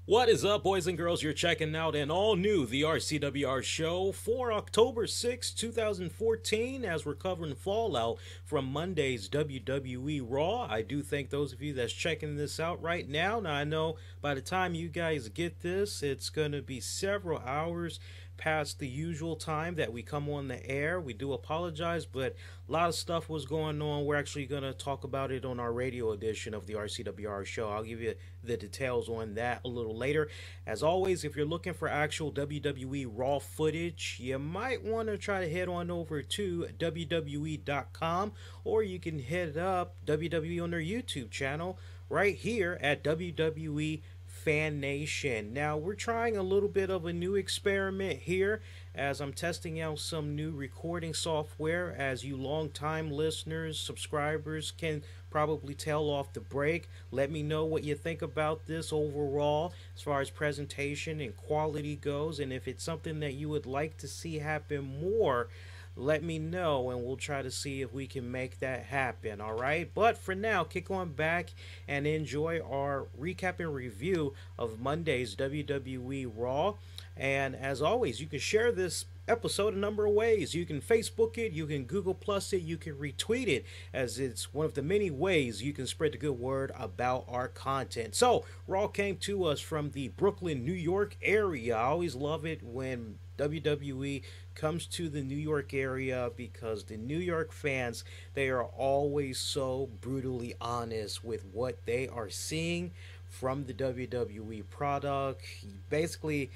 What is up, boys and girls? You're checking out an all new The RCWR show for October 6, 2014, as we're covering Fallout from Monday's WWE Raw. I do thank those of you that's checking this out right now. Now, I know by the time you guys get this, it's going to be several hours past the usual time that we come on the air. We do apologize, but a lot of stuff was going on. We're actually going to talk about it on our radio edition of the RCWR show. I'll give you the details on that a little later. As always, if you're looking for actual WWE Raw footage, you might want to try to head on over to WWE.com, or you can hit up WWE on their YouTube channel right here at WWE Fan Nation. Now, we're trying a little bit of a new experiment here as I'm testing out some new recording software. As you long-time listeners, subscribers can probably tell off the break. Let me know what you think about this overall as far as presentation and quality goes, and if it's something that you would like to see happen more, let me know and we'll try to see if we can make that happen. All right, but for now, kick on back and enjoy our recap and review of Monday's WWE Raw. And as always, you can share this episode a number of ways. You can Facebook it, you can Google Plus it, you can retweet it, as it's one of the many ways you can spread the good word about our content. So Raw came to us from the Brooklyn, New York area. I always love it when WWE comes to the New York area, because the New York fans, they are always so brutally honest with what they are seeing from the WWE product. Basically,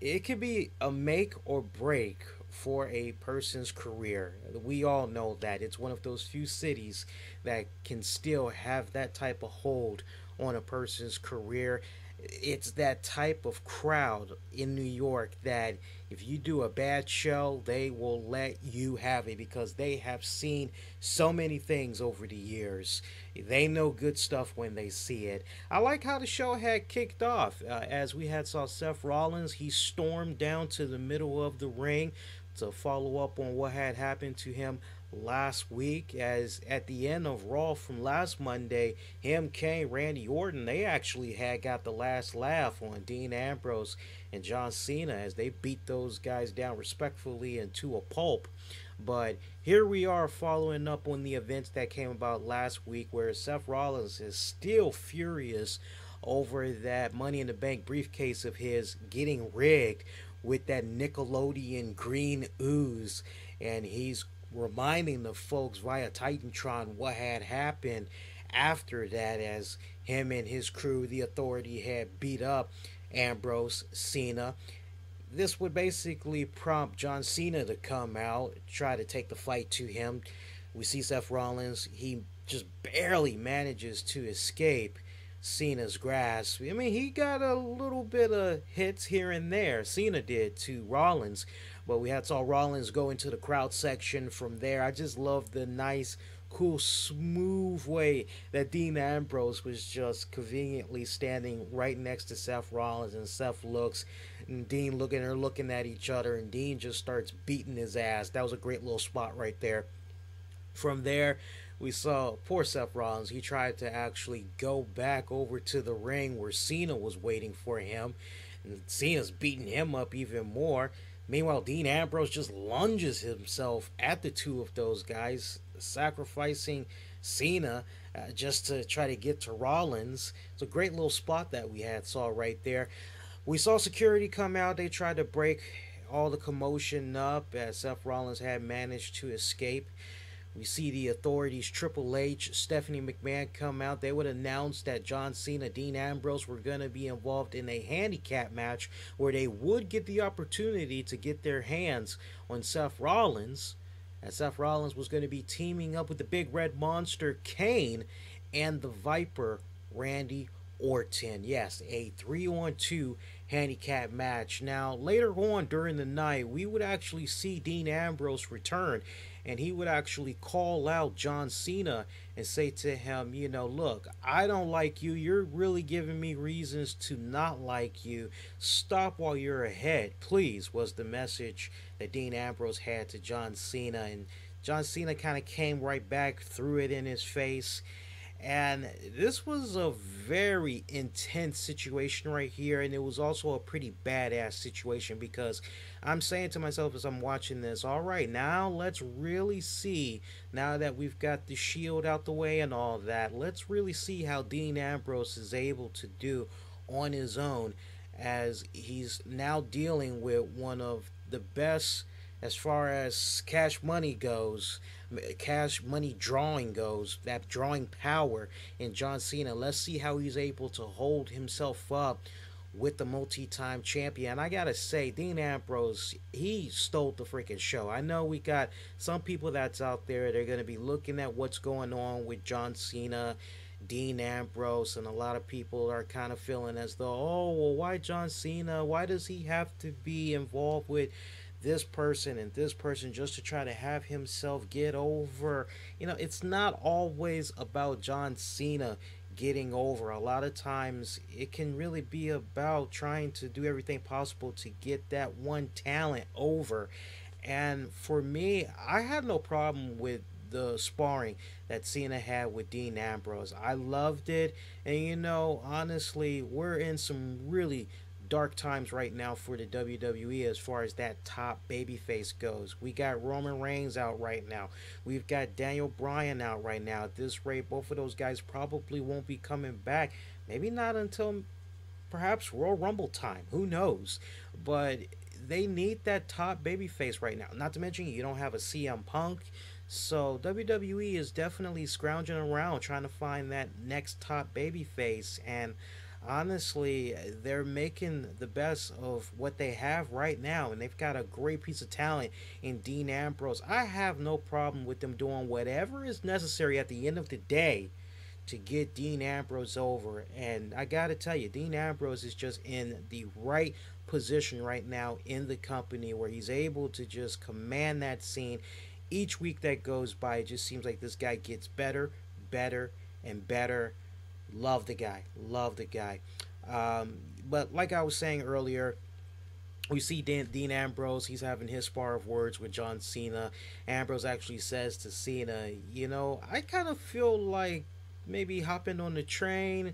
it could be a make or break for a person's career. We all know that it's one of those few cities that can still have that type of hold on a person's career. It's that type of crowd in New York that if you do a bad show, they will let you have it, because they have seen so many things over the years. They know good stuff when they see it. I like how the show had kicked off, as we had saw Seth Rollins. He stormed down to the middle of the ring to follow up on what had happened to him last week, as at the end of Raw from last Monday, him, Kane, Randy Orton, they actually had got the last laugh on Dean Ambrose and John Cena as they beat those guys down respectfully into a pulp. But here we are following up on the events that came about last week, where Seth Rollins is still furious over that Money in the Bank briefcase of his getting rigged with that Nickelodeon green ooze, and he's reminding the folks via Titantron what had happened after that, as him and his crew, the Authority, had beat up Ambrose, Cena. This would basically prompt John Cena to come out, try to take the fight to him. We see Seth Rollins, he just barely manages to escape Cena's grasp. I mean, he got a little bit of hits here and there, Cena did, to Rollins, but we had saw Rollins go into the crowd section from there. I just love the nice, cool, smooth way that Dean Ambrose was just conveniently standing right next to Seth Rollins, and Seth looks, and Dean looking at each other, and Dean just starts beating his ass. That was a great little spot right there. From there, we saw poor Seth Rollins. He tried to actually go back over to the ring where Cena was waiting for him, and Cena's beating him up even more. Meanwhile, Dean Ambrose just lunges himself at the two of those guys, sacrificing Cena just to try to get to Rollins. It's a great little spot that we had saw right there. We saw security come out. They tried to break all the commotion up as Seth Rollins had managed to escape. We see the Authorities, Triple H, Stephanie McMahon come out. They would announce that John Cena, Dean Ambrose were going to be involved in a handicap match where they would get the opportunity to get their hands on Seth Rollins. And Seth Rollins was going to be teaming up with the Big Red Monster, Kane, and the Viper, Randy Orton. Yes, a 3-on-2 handicap match. Now, later on during the night, we would actually see Dean Ambrose return, and he would actually call out John Cena and say to him, you know, look, I don't like you. You're really giving me reasons to not like you. Stop while you're ahead, please, was the message that Dean Ambrose had to John Cena. And John Cena kind of came right back, threw it in his face. And this was a very intense situation right here, and it was also a pretty badass situation because I'm saying to myself as I'm watching this, all right, now let's really see, now that we've got the shield out the way and all that, let's really see how Dean Ambrose is able to do on his own as he's now dealing with one of the best as far as cash money goes, cash money drawing goes, that drawing power in John Cena. Let's see how he's able to hold himself up with the multi-time champion. I gotta say, Dean Ambrose, he stole the freaking show. I know we got some people that's out there, they're gonna be looking at what's going on with John Cena, Dean Ambrose, and a lot of people are kind of feeling as though, oh, well, why John Cena? Why does he have to be involved with this person and this person just to try to have himself get over? You know, it's not always about John Cena getting over. A lot of times it can really be about trying to do everything possible to get that one talent over. And for me, I had no problem with the sparring that Cena had with Dean Ambrose. I loved it. And you know, honestly, we're in some really dark times right now for the WWE as far as that top babyface goes. We got Roman Reigns out right now. We've got Daniel Bryan out right now. At this rate, both of those guys probably won't be coming back. Maybe not until perhaps Royal Rumble time. Who knows? But they need that top babyface right now. Not to mention you don't have a CM Punk. So WWE is definitely scrounging around trying to find that next top babyface, and honestly, they're making the best of what they have right now, and they've got a great piece of talent in Dean Ambrose. I have no problem with them doing whatever is necessary at the end of the day to get Dean Ambrose over. And I gotta tell you, Dean Ambrose is just in the right position right now in the company where he's able to just command that scene. Each week that goes by, it just seems like this guy gets better, better, and better. Love the guy. Love the guy. But like I was saying earlier, we see Dean Ambrose. He's having his spar of words with John Cena. Ambrose actually says to Cena, you know, I kind of feel like maybe hopping on the train,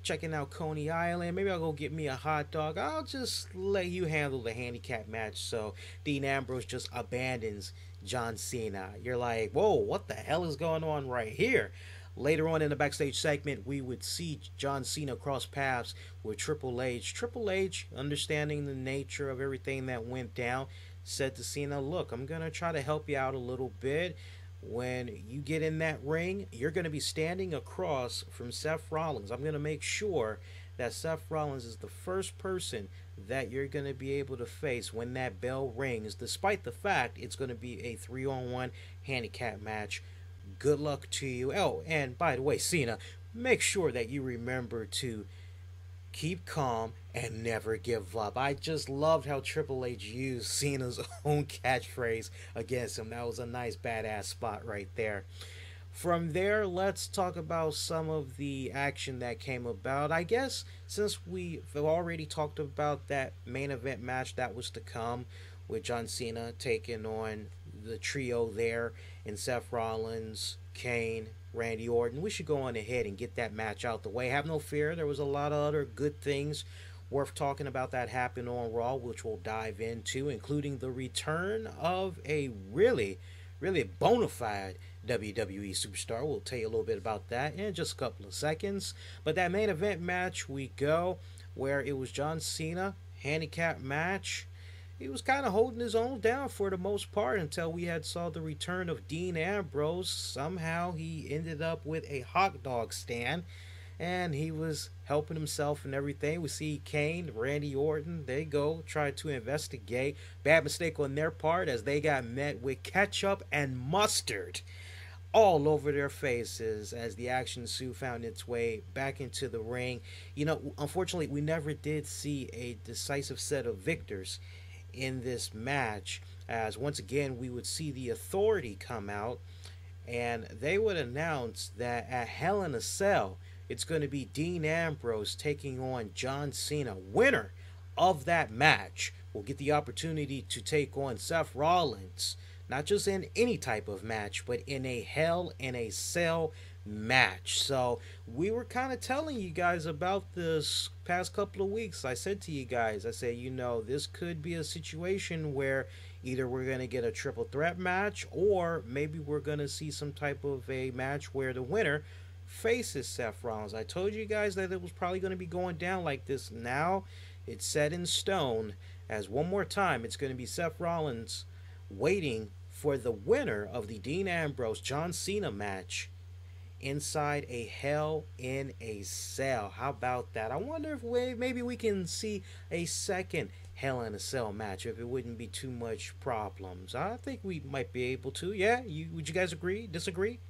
checking out Coney Island. Maybe I'll go get me a hot dog. I'll just let you handle the handicap match. So Dean Ambrose just abandons John Cena. You're like, whoa, what the hell is going on right here? Later on in the backstage segment, we would see John Cena cross paths with Triple H. Triple H, understanding the nature of everything that went down, said to Cena, look, I'm going to try to help you out a little bit. When you get in that ring, you're going to be standing across from Seth Rollins. I'm going to make sure that Seth Rollins is the first person that you're going to be able to face when that bell rings, despite the fact it's going to be a 3-on-1 handicap match. Good luck to you. Oh, and by the way, Cena, make sure that you remember to keep calm and never give up. I just loved how Triple H used Cena's own catchphrase against him. That was a nice badass spot right there. From there, let's talk about some of the action that came about. I guess since we've already talked about that main event match that was to come with John Cena taking on the trio there in Seth Rollins, Kane, Randy Orton, we should go on ahead and get that match out the way. Have no fear, there was a lot of other good things worth talking about that happened on Raw, which we'll dive into, including the return of a really bona fide WWE superstar. We'll tell you a little bit about that in just a couple of seconds. But that main event match, we go where it was John Cena, handicap match. He was kind of holding his own down for the most part until we had saw the return of Dean Ambrose. Somehow he ended up with a hot dog stand, and he was helping himself and everything. We see Kane, Randy Orton, they go try to investigate. Bad mistake on their part as they got met with ketchup and mustard all over their faces as the Action Suit found its way back into the ring. You know, unfortunately, we never did see a decisive set of victors in this match, as once again we would see the Authority come out and they would announce that at Hell in a Cell it's going to be Dean Ambrose taking on John Cena. Winner of that match will get the opportunity to take on Seth Rollins, not just in any type of match, but in a Hell in a Cell match. So we were kind of telling you guys about this past couple of weeks. I said to you guys, I said, this could be a situation where either we're going to get a triple threat match, or maybe we're going to see some type of a match where the winner faces Seth Rollins. I told you guys that it was probably going to be going down like this. Now it's set in stone, as one more time it's going to be Seth Rollins waiting for the winner of the Dean Ambrose John Cena match inside a Hell in a Cell. How about that? I wonder if maybe we can see a second Hell in a Cell match, if it wouldn't be too much problems. I think we might be able to. Yeah, would you guys agree? Disagree?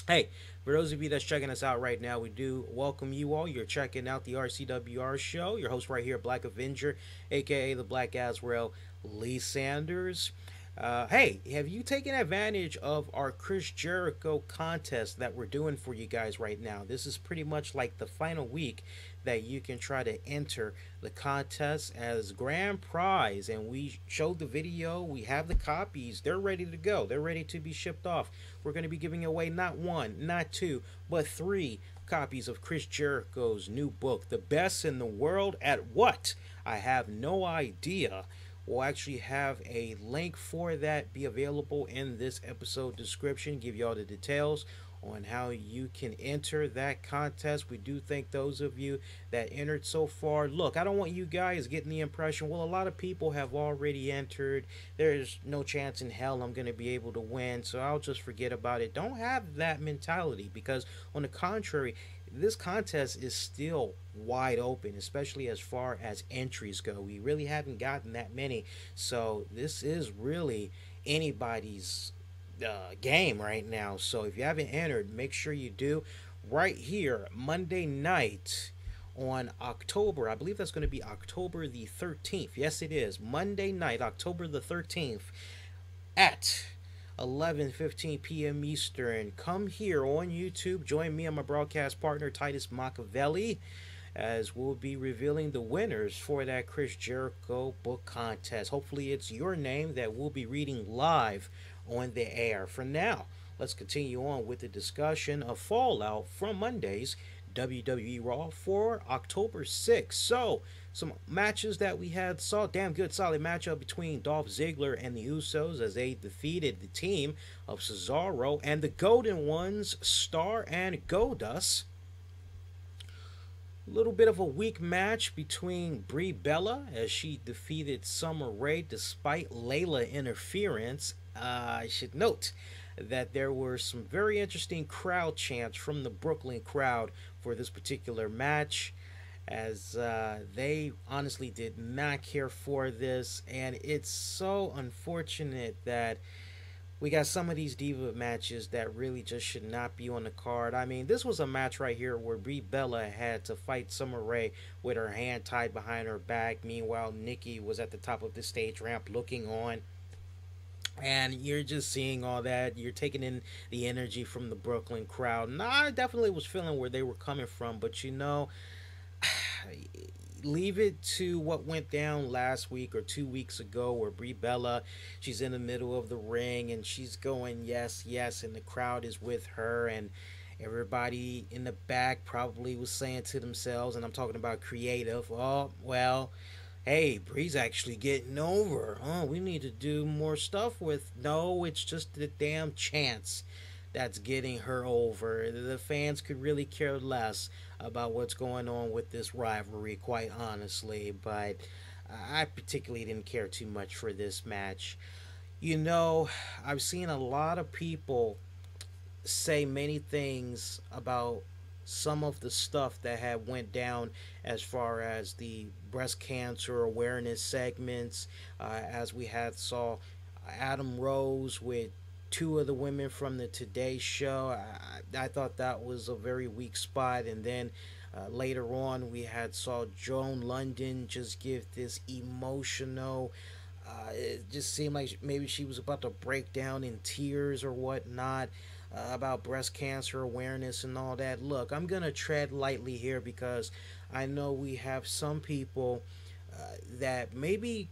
Hey, for those of you that's checking us out right now, we do welcome you all. You're checking out the RCWR show. Your host right here, Black Avenger, aka the Black Azrael, Lee Sanders. Hey, have you taken advantage of our Chris Jericho contest that we're doing for you guys right now? This is pretty much like the final week that you can try to enter the contest as grand prize. And we showed the video. We have the copies. They're ready to go. They're ready to be shipped off. We're going to be giving away not one, not two, but 3 copies of Chris Jericho's new book, The Best in the World at What? I have no idea. We'll actually have a link for that be available in this episode description. Give you all the details on how you can enter that contest. We do thank those of you that entered so far. Look, I don't want you guys getting the impression, well, a lot of people have already entered. There's no chance in hell I'm going to be able to win, so I'll just forget about it. Don't have that mentality, because on the contrary, this contest is still wide open, especially as far as entries go. We really haven't gotten that many, so this is really anybody's game right now. So if you haven't entered, make sure you do. Right here, Monday night on October, I believe that's going to be October the 13th. Yes, it is. Monday night, October the 13th at 11:15 p.m. Eastern. Come here on YouTube. Join me and my broadcast partner, Titus Machiavelli, as we'll be revealing the winners for that Chris Jericho book contest. Hopefully it's your name that we'll be reading live on the air. For now, let's continue on with the discussion of Fallout from Monday's WWE Raw for October 6th. So, some matches that we had saw. Damn good solid matchup between Dolph Ziggler and the Usos as they defeated the team of Cesaro and the Golden Ones, Star and Goldust. A little bit of a weak match between Brie Bella as she defeated Summer Rae despite Layla interference. I should note that there were some very interesting crowd chants from the Brooklyn crowd for this particular match, as they honestly did not care for this, and it's so unfortunate that we got some of these diva matches that really just should not be on the card. I mean, this was a match right here where Brie Bella had to fight Summer Rae with her hand tied behind her back. Meanwhile, Nikki was at the top of the stage ramp looking on. And you're just seeing all that. You're taking in the energy from the Brooklyn crowd. And I definitely was feeling where they were coming from. But, leave it to what went down last week or 2 weeks ago, where Brie Bella, she's in the middle of the ring and she's going yes, yes, and the crowd is with her, and everybody in the back probably was saying to themselves, and I'm talking about creative, oh, well, hey, Brie's actually getting over. Oh, we need to do more stuff with. No, it's just the damn chance that's getting her over. The fans could really care less about what's going on with this rivalry, quite honestly. But I particularly didn't care too much for this match. I've seen a lot of people say many things about some of the stuff that had went down as far as the breast cancer awareness segments, as we had saw Adam Rose with 2 of the women from the Today Show. I thought that was a very weak spot. And then later on we had saw Joan London just give this emotional, it just seemed like maybe she was about to break down in tears or whatnot, about breast cancer awareness and all that. Look, I'm going to tread lightly here because I know we have some people that maybe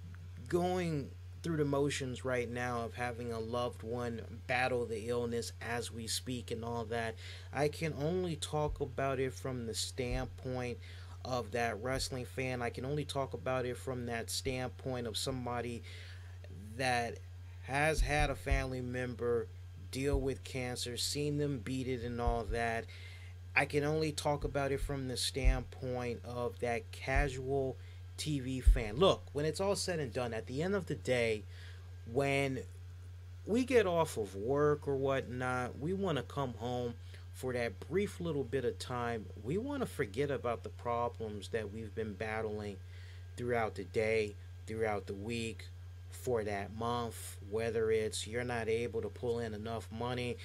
going through the motions right now of having a loved one battle the illness as we speak and all that. I can only talk about it from the standpoint of that wrestling fan. I can only talk about it from that standpoint of somebody that has had a family member deal with cancer, seen them beat it and all that. I can only talk about it from the standpoint of that casual TV fan. Look, when it's all said and done, at the end of the day, when we get off of work or whatnot, we want to come home for that brief little bit of time. We want to forget about the problems that we've been battling throughout the day, throughout the week, for that month, whether it's you're not able to pull in enough money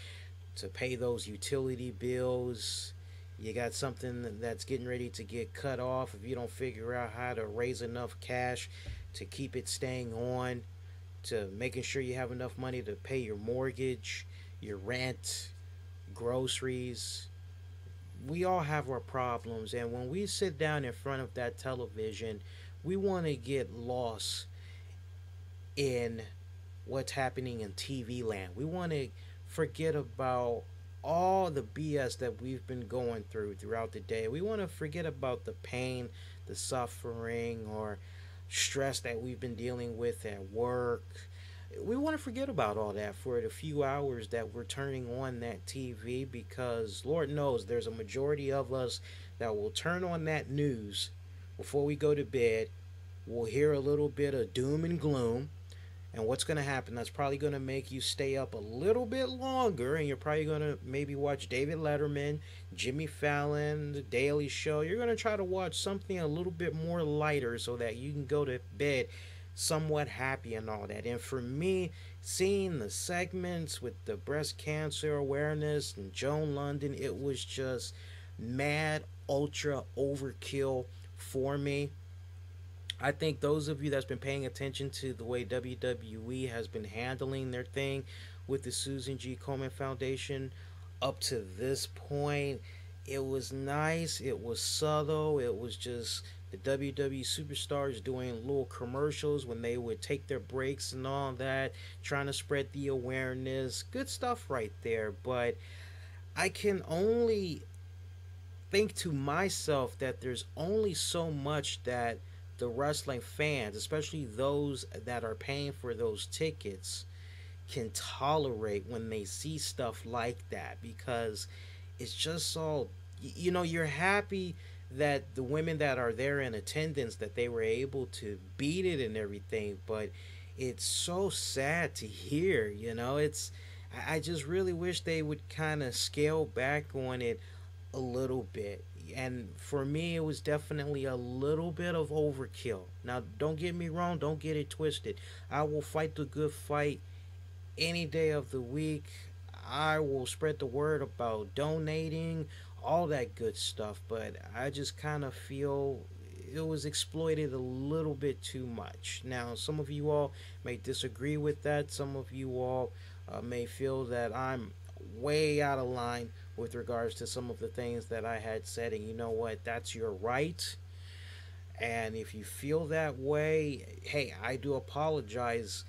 to pay those utility bills, you got something that's getting ready to get cut off if you don't figure out how to raise enough cash to keep it staying on, to making sure you have enough money to pay your mortgage, your rent, groceries. We all have our problems, and when we sit down in front of that television, we want to get lost in what's happening in TV land. We want to forget about all the BS that we've been going throughout the day. We want to forget about the pain, the suffering, or stress that we've been dealing with at work. We want to forget about all that for the few hours that we're turning on that TV, because Lord knows there's a majority of us that will turn on that news before we go to bed. We'll hear a little bit of doom and gloom. And what's going to happen? That's probably going to make you stay up a little bit longer, and you're probably going to maybe watch David Letterman, Jimmy Fallon, The Daily Show. You're going to try to watch something a little bit more lighter so that you can go to bed somewhat happy and all that. And for me, seeing the segments with the breast cancer awareness and Joan London, it was just mad, ultra overkill for me. I think those of you that's been paying attention to the way WWE has been handling their thing with the Susan G. Komen Foundation up to this point, it was nice, it was subtle, it was just the WWE superstars doing little commercials when they would take their breaks and all that, trying to spread the awareness. Good stuff right there, but I can only think to myself that there's only so much that the wrestling fans, especially those that are paying for those tickets, can tolerate when they see stuff like that, because it's just all, you're happy that the women that are there in attendance, that they were able to beat it and everything, but it's so sad to hear. I just really wish they would kind of scale back on it a little bit. And for me, it was definitely a little bit of overkill. Now, don't get me wrong, don't get it twisted. I will fight the good fight any day of the week. I will spread the word about donating, all that good stuff. But I just kind of feel it was exploited a little bit too much. Now, some of you all may disagree with that. Some of you all may feel that I'm way out of line with regards to some of the things that I had said, and you know what, that's your right. And if you feel that way, hey, I do apologize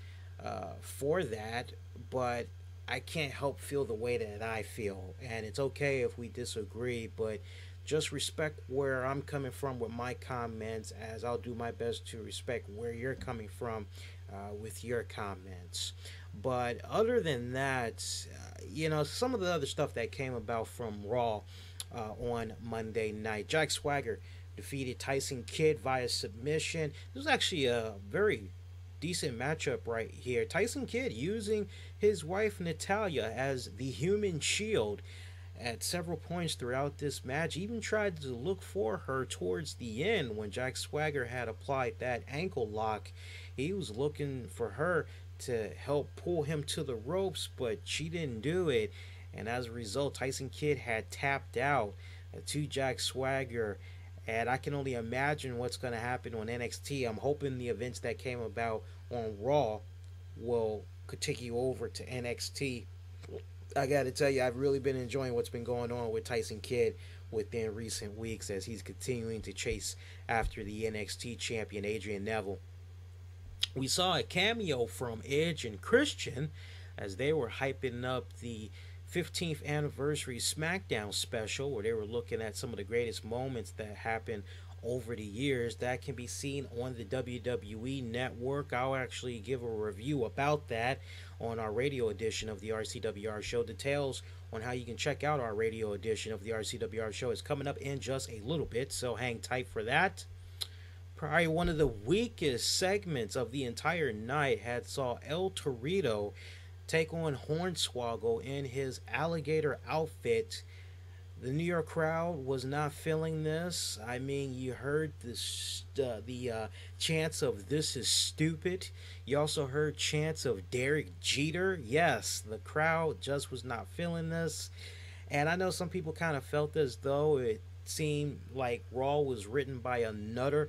for that, but I can't help feel the way that I feel, and it's okay if we disagree, but just respect where I'm coming from with my comments, as I'll do my best to respect where you're coming from with your comments. But other than that, some of the other stuff that came about from Raw on Monday night. Jack Swagger defeated Tyson Kidd via submission. This was actually a very decent matchup right here. Tyson Kidd using his wife Natalya as the human shield at several points throughout this match. Even tried to look for her towards the end when Jack Swagger had applied that ankle lock. He was looking for her to help pull him to the ropes, but she didn't do it, and as a result, Tyson Kidd had tapped out to Jack Swagger, and I can only imagine what's going to happen on NXT. I'm hoping the events that came about on Raw will continue over to NXT. I got to tell you, I've really been enjoying what's been going on with Tyson Kidd within recent weeks, as he's continuing to chase after the NXT champion Adrian Neville. We saw a cameo from Edge and Christian as they were hyping up the 15th anniversary SmackDown special, where they were looking at some of the greatest moments that happened over the years. That can be seen on the WWE network. I'll actually give a review about that on our radio edition of the RCWR show. Details on how you can check out our radio edition of the RCWR show is coming up in just a little bit, so hang tight for that. Probably one of the weakest segments of the entire night had saw El Torito take on Hornswoggle in his alligator outfit. The New York crowd was not feeling this. I mean, you heard the chants of "This is stupid." You also heard chants of "Derek Jeter." Yes, the crowd just was not feeling this. And I know some people kind of felt as though it seemed like Raw was written by another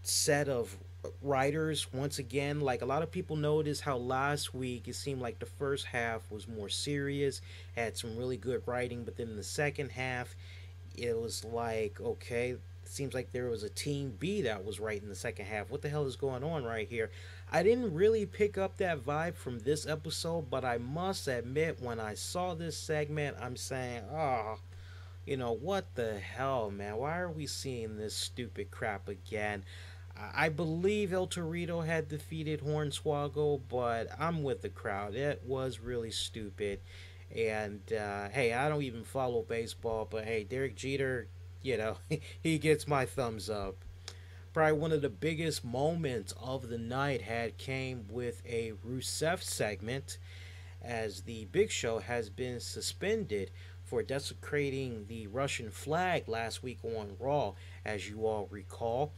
set of writers once again. Like, a lot of people noticed how last week it seemed like the first half was more serious, had some really good writing, but then in the second half it was like, okay, it seems like there was a team B that was writing the second half. What the hell is going on right here? I didn't really pick up that vibe from this episode, but I must admit, when I saw this segment, I'm saying, oh, what the hell, man? Why are we seeing this stupid crap again? I believe El Torito had defeated Hornswoggle, but I'm with the crowd. It was really stupid. And, hey, I don't even follow baseball, but hey, Derek Jeter, he gets my thumbs up. Probably one of the biggest moments of the night came with a Rusev segment, as the Big Show has been suspended for desecrating the Russian flag last week on Raw, as you all recall.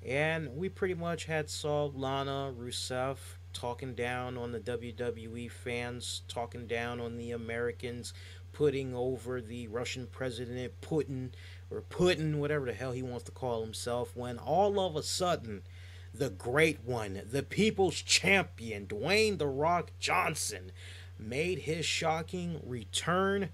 And we pretty much had saw Lana, Rusev talking down on the WWE fans, talking down on the Americans, putting over the Russian president, Putin, whatever the hell he wants to call himself, when all of a sudden, the great one, the people's champion, Dwayne "The Rock" Johnson, made his shocking return.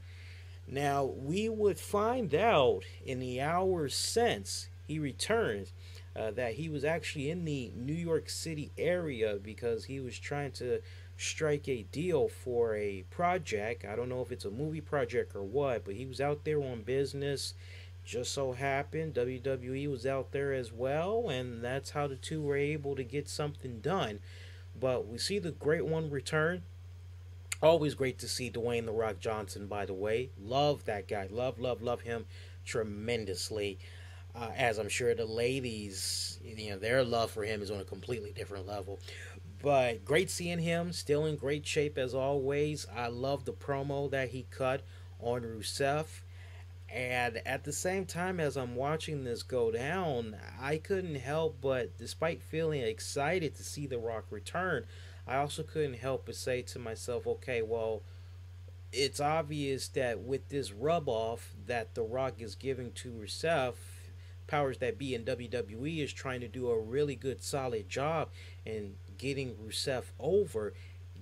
Now, we would find out in the hours since he returned that he was actually in the New York City area because he was trying to strike a deal for a project. I don't know if it's a movie project or what, but he was out there on business. Just so happened WWE was out there as well, and that's how the two were able to get something done. But we see the great one return. Always great to see Dwayne "The Rock" Johnson, by the way. Love that guy. Love him tremendously. As I'm sure the ladies, their love for him is on a completely different level. But great seeing him, still in great shape as always. I love the promo that he cut on Rusev. And at the same time, as I'm watching this go down, I couldn't help but, despite feeling excited to see The Rock return, I also couldn't help but say to myself, okay, well, it's obvious that with this rub-off that The Rock is giving to Rusev, powers that be in WWE is trying to do a really good solid job in getting Rusev over.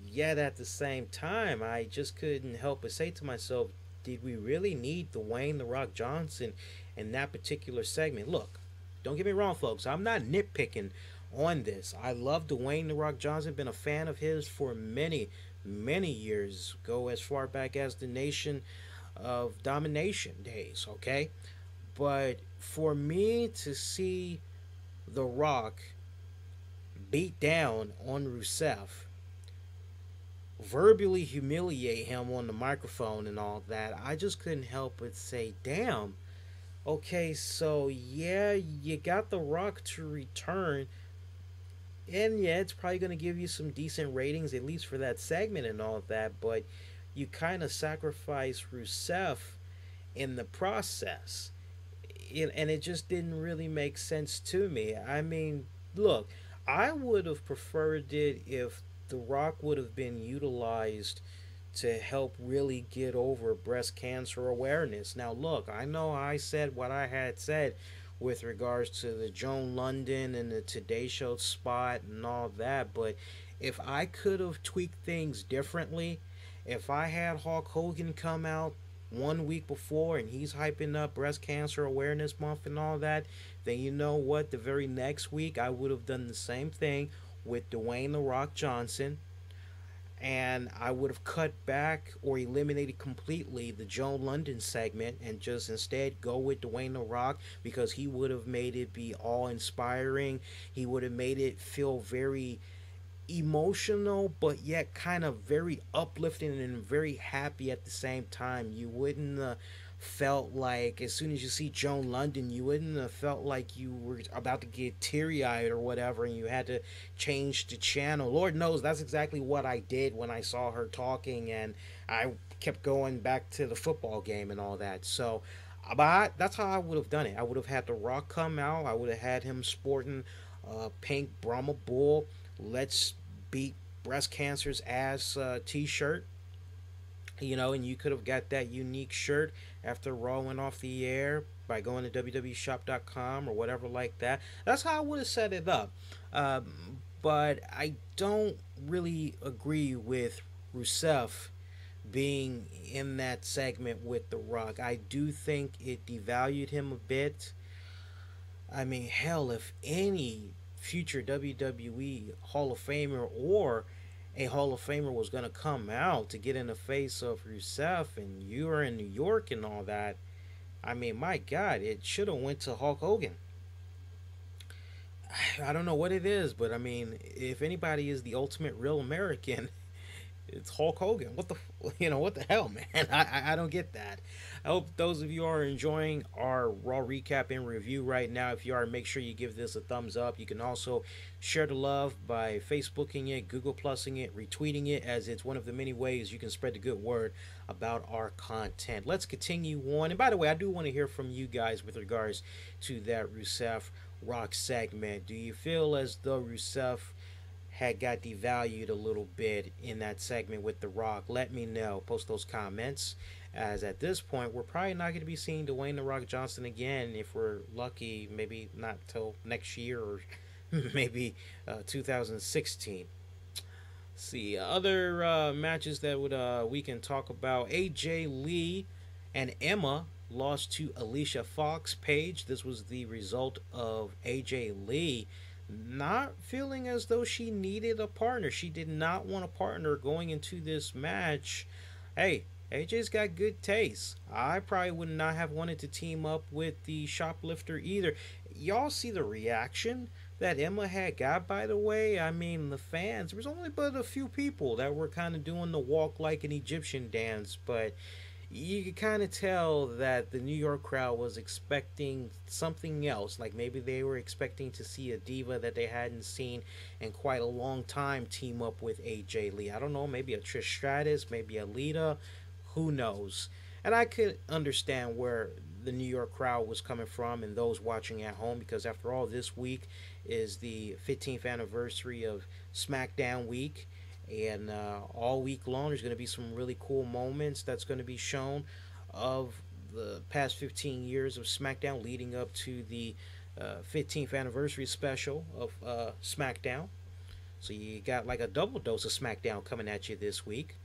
Yet at the same time, I just couldn't help but say to myself, did we really need Dwayne "The Rock" Johnson in that particular segment? Look, don't get me wrong, folks, I'm not nitpicking on this. I love Dwayne "The Rock" Johnson, been a fan of his for many years, go as far back as the Nation of Domination days, okay? But for me to see The Rock beat down on Rusev, verbally humiliate him on the microphone and all that, I just couldn't help but say, damn, okay, so yeah, you got The Rock to return, and yeah, it's probably going to give you some decent ratings, at least for that segment and all that, but you kind of sacrifice Rusev in the process. And it just didn't really make sense to me. I mean, look, I would have preferred it if The Rock would have been utilized to help really get over breast cancer awareness. Now, look, I know I said what I had said with regards to the Joan London and the Today Show spot and all that, but if I could have tweaked things differently, if I had Hulk Hogan come out 1 week before and he's hyping up breast cancer awareness month and all that, then you know what, the very next week I would have done the same thing with Dwayne The Rock Johnson, and I would have cut back or eliminated completely the Joe London segment and just instead go with Dwayne The Rock, because he would have made it be all inspiring. He would have made it feel very emotional, but yet kind of very uplifting and very happy at the same time. You wouldn't felt like, as soon as you see Joan London, you wouldn't have felt like you were about to get teary-eyed or whatever, and you had to change the channel. Lord knows that's exactly what I did when I saw her talking, and I kept going back to the football game and all that. So that's how I would have done it. I would have had The Rock come out. I would have had him sporting pink Brahma Bull "Let's Beat Breast Cancer's Ass" t-shirt, and you could have got that unique shirt after Raw went off the air by going to www.shop.com or whatever like that. That's how I would have set it up. But I don't really agree with Rusev being in that segment with The Rock. I do think it devalued him a bit. I mean, hell, if any future WWE Hall of Famer or a Hall of Famer was going to come out to get in the face of Rusev, and you are in New York and all that, I mean, my God, it should have went to Hulk Hogan. I don't know what it is, but I mean, if anybody is the ultimate real American, it's Hulk Hogan. What the hell, man? I don't get that. I hope those of you are enjoying our Raw recap and review right now. If you are, make sure you give this a thumbs up. You can also share the love by Facebooking it, Google Plusing it, retweeting it, as it's one of the many ways you can spread the good word about our content. Let's continue on. And by the way, I do want to hear from you guys with regards to that Rusev Rock segment. Do you feel as though Rusev had got devalued a little bit in that segment with The Rock? Let me know. Post those comments, as at this point we're probably not going to be seeing Dwayne The Rock Johnson again. If we're lucky, maybe not till next year, or maybe 2016. See, other matches that we can talk about. AJ Lee and Emma lost to Alicia Fox Paige. This was the result of AJ Lee not feeling as though she needed a partner. She did not want a partner going into this match. Hey, AJ's got good taste. I probably would not have wanted to team up with the shoplifter either. Y'all see the reaction that Emma had got, by the way? I mean, the fans, there was only but a few people that were kind of doing the walk like an Egyptian dance, but you could kind of tell that the New York crowd was expecting something else. Like maybe they were expecting to see a diva that they hadn't seen in quite a long time team up with AJ Lee. I don't know, maybe a Trish Stratus, maybe a Lita, who knows. And I could understand where the New York crowd was coming from and those watching at home, because after all, this week is the 15th anniversary of SmackDown week. And all week long, there's going to be some really cool moments that's going to be shown of the past 15 years of SmackDown leading up to the 15th anniversary special of SmackDown. So you got like a double dose of SmackDown coming at you this week.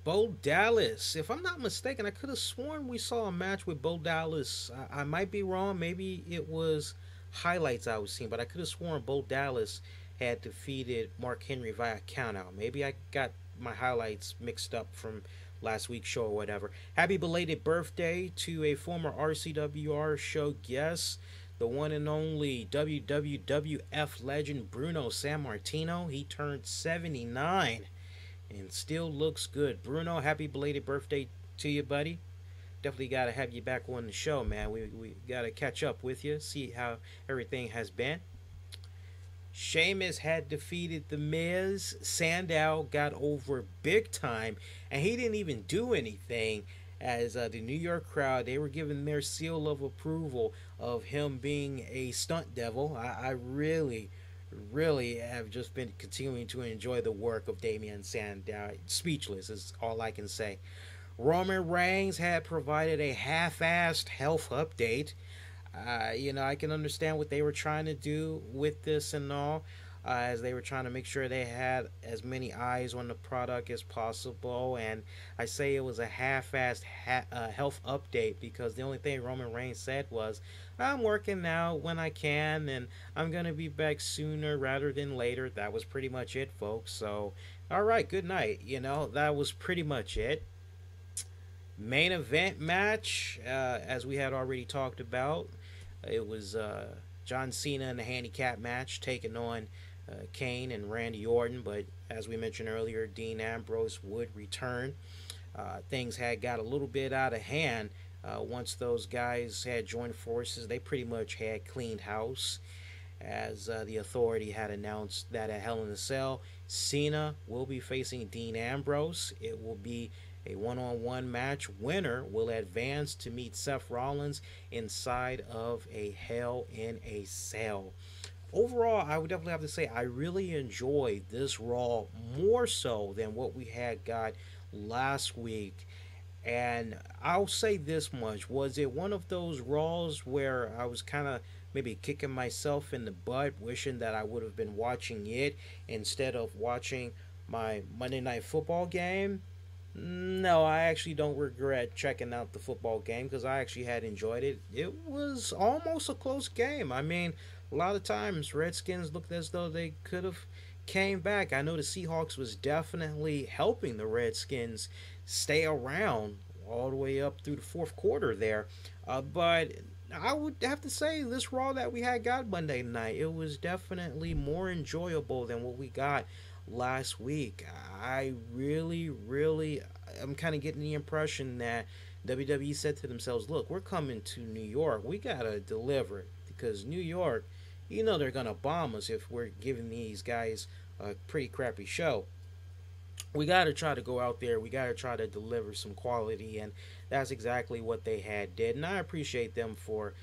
Bo Dallas, if I'm not mistaken, I could have sworn we saw a match with Bo Dallas. I might be wrong. Maybe it was highlights I was seeing, but I could have sworn Bo Dallas had defeated Mark Henry via countout. Maybe I got my highlights mixed up from last week's show or whatever. Happy belated birthday to a former RCWR show guest, the one and only WWF legend Bruno Sammartino. He turned 79 and still looks good. Bruno, happy belated birthday to you, buddy. Definitely got to have you back on the show, man. We got to catch up with you, see how everything has been. Sheamus had defeated The Miz. Sandow got over big time, and he didn't even do anything, as the New York crowd, they were giving their seal of approval of him being a stunt devil. I really have just been continuing to enjoy the work of Damian Sandow. Speechless is all I can say. Roman Reigns had provided a half-assed health update. I can understand what they were trying to do with this and all. as they were trying to make sure they had as many eyes on the product as possible. And I say it was a half-assed health update because the only thing Roman Reigns said was, I'm working out when I can, and I'm going to be back sooner rather than later. That was pretty much it, folks. So, all right, good night. That was pretty much it. Main event match, as we had already talked about, it was John Cena in the handicap match taking on Kane and Randy Orton. But as we mentioned earlier, Dean Ambrose would return. Things had got a little bit out of hand once those guys had joined forces. They pretty much had cleaned house, as the Authority had announced that at Hell in a Cell, Cena will be facing Dean Ambrose. It will be a one-on-one match. Winner will advance to meet Seth Rollins inside of a Hell in a Cell. Overall, I would definitely have to say I really enjoyed this Raw more so than what we had got last week. And I'll say this much. Was it one of those Raws where I was kind of maybe kicking myself in the butt, wishing that I would have been watching it instead of watching my Monday Night Football game? No, I actually don't regret checking out the football game because I actually had enjoyed it. It was almost a close game. I mean, a lot of times Redskins looked as though they could have came back. I know the Seahawks was definitely helping the Redskins stay around all the way up through the fourth quarter there. But I would have to say this Raw that we had got Monday night, it was definitely more enjoyable than what we got last week. I really, I'm kind of getting the impression that WWE said to themselves, look, we're coming to New York. We got to deliver because New York, they're going to bomb us if we're giving these guys a pretty crappy show. We got to try to go out there. We got to try to deliver some quality, and that's exactly what they had did. And I appreciate them for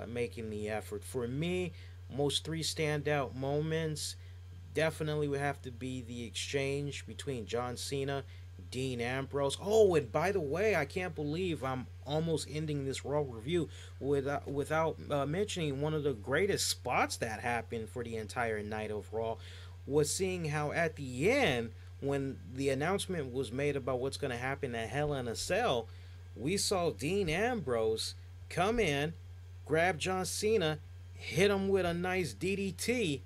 making the effort. For me, most three standout moments definitely would have to be the exchange between John Cena, Dean Ambrose. Oh, and by the way, I can't believe I'm almost ending this Raw review without mentioning one of the greatest spots that happened for the entire night of Raw was seeing how at the end, when the announcement was made about what's going to happen at Hell in a Cell, we saw Dean Ambrose come in, grab John Cena, hit him with a nice DDT,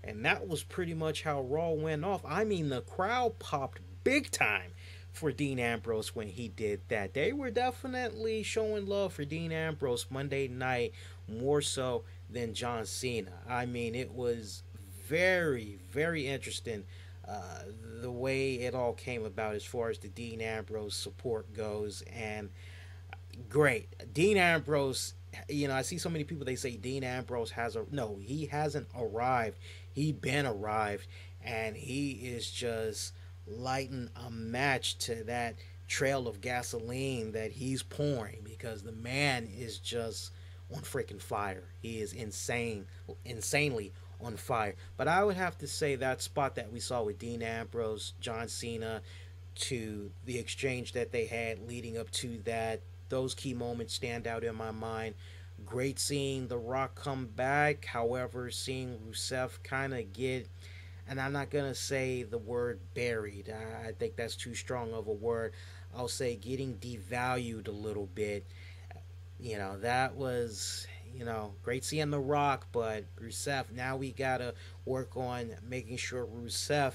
and that was pretty much how Raw went off. I mean, the crowd popped big time for Dean Ambrose when he did that. They were definitely showing love for Dean Ambrose Monday night more so than John Cena. I mean, it was very interesting the way it all came about as far as the Dean Ambrose support goes. And great. Dean Ambrose, I see so many people, they say Dean Ambrose no, he hasn't arrived. He been arrived, and he is just lighting a match to that trail of gasoline that he's pouring because the man is just on freaking fire. He is insanely on fire. But I would have to say that spot that we saw with Dean Ambrose, John Cena, to the exchange that they had leading up to that, those key moments stand out in my mind. Great seeing The Rock come back. However, seeing Rusev kind of get, and I'm not going to say the word buried. I think that's too strong of a word. I'll say getting devalued a little bit. That was, great seeing The Rock, but Rusev, now we got to work on making sure Rusev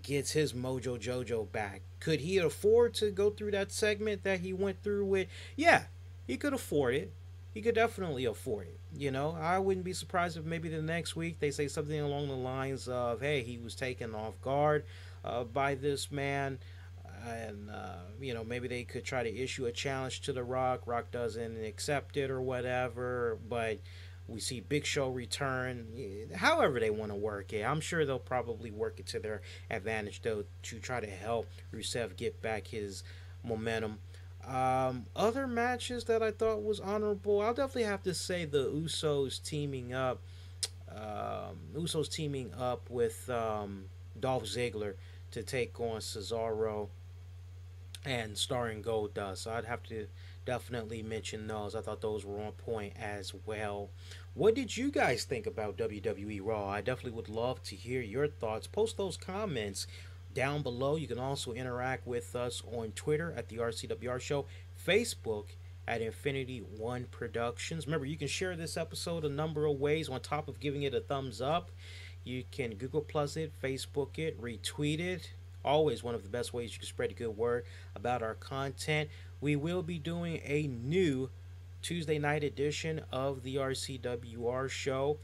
gets his mojo jojo back. Could he afford to go through that segment that he went through with? Yeah, he could afford it. He could definitely afford it. I wouldn't be surprised if maybe the next week they say something along the lines of, hey, he was taken off guard by this man. And, maybe they could try to issue a challenge to The Rock. Rock doesn't accept it or whatever. But we see Big Show return. However they want to work it. I'm sure they'll probably work it to their advantage, though, to try to help Rusev get back his momentum. Other matches that I thought was honorable, I'll definitely have to say the Usos teaming up. With Dolph Ziggler to take on Cesaro and starring Goldust. So I'd have to definitely mention those. I thought those were on point as well. What did you guys think about WWE Raw? I definitely would love to hear your thoughts. Post those comments down below. You can also interact with us on Twitter at the RCWR Show, Facebook at Infinity One Productions. Remember, you can share this episode a number of ways on top of giving it a thumbs up. You can Google Plus it, Facebook it, retweet it. Always one of the best ways you can spread a good word about our content. We will be doing a new Tuesday night edition of the RCWR Show.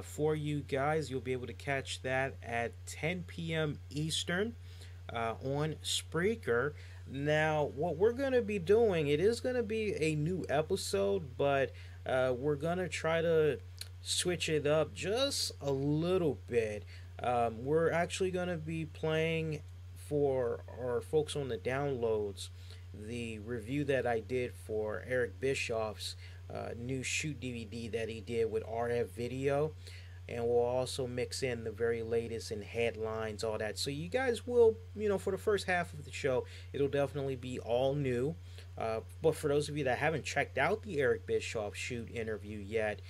For you guys, you'll be able to catch that at 10 p.m. Eastern on Spreaker. Now, what we're going to be doing, it is going to be a new episode, but we're going to try to switch it up just a little bit. We're actually going to be playing for our folks on the downloads the review that I did for Eric Bischoff's new shoot DVD that he did with RF Video, and we'll also mix in the very latest in headlines, all that. So you guys will, for the first half of the show, it'll definitely be all new. But for those of you that haven't checked out the Eric Bischoff shoot interview yet,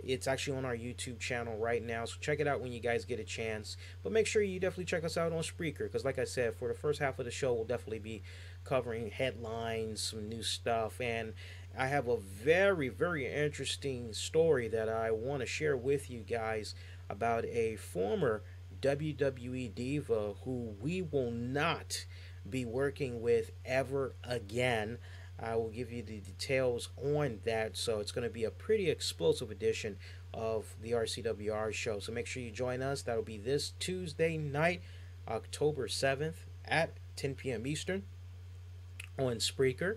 it's actually on our YouTube channel right now, so check it out when you guys get a chance. But make sure you definitely check us out on Spreaker, because like I said, for the first half of the show, we'll definitely be covering headlines, some new stuff, and I have a very, very interesting story that I want to share with you guys about a former WWE diva who we will not be working with ever again. I will give you the details on that, so it's going to be a pretty explosive edition of the RCWR show. So make sure you join us. That'll be this Tuesday night, October 7th at 10 p.m. Eastern on Spreaker.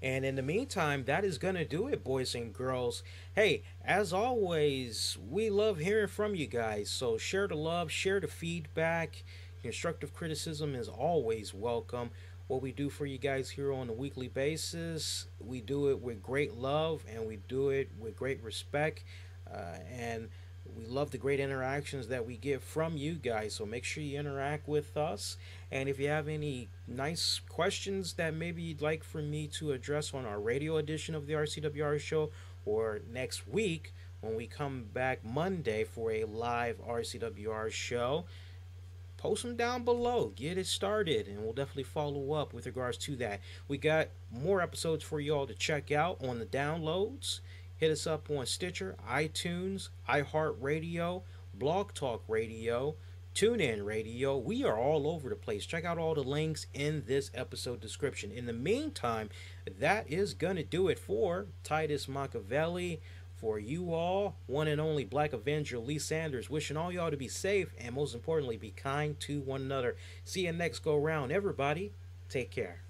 And in the meantime, that is going to do it, boys and girls. Hey, as always, we love hearing from you guys. So share the love, share the feedback. Constructive criticism is always welcome. What we do for you guys here on a weekly basis, we do it with great love and we do it with great respect. And we love the great interactions that we get from you guys. So make sure you interact with us. And if you have any nice questions that maybe you'd like for me to address on our radio edition of the RCWR show, or next week when we come back Monday for a live RCWR show, post them down below. Get it started, and we'll definitely follow up with regards to that. We got more episodes for y'all to check out on the downloads. Hit us up on Stitcher, iTunes, iHeartRadio, Blog Talk Radio, Tunein Radio. We are all over the place. Check out all the links in this episode description. In the meantime, that is going to do it for Titus Machiavelli. For you all, one and only Black Avenger Lee Sanders, wishing all y'all to be safe and most importantly, be kind to one another. See you next go round, everybody. Take care.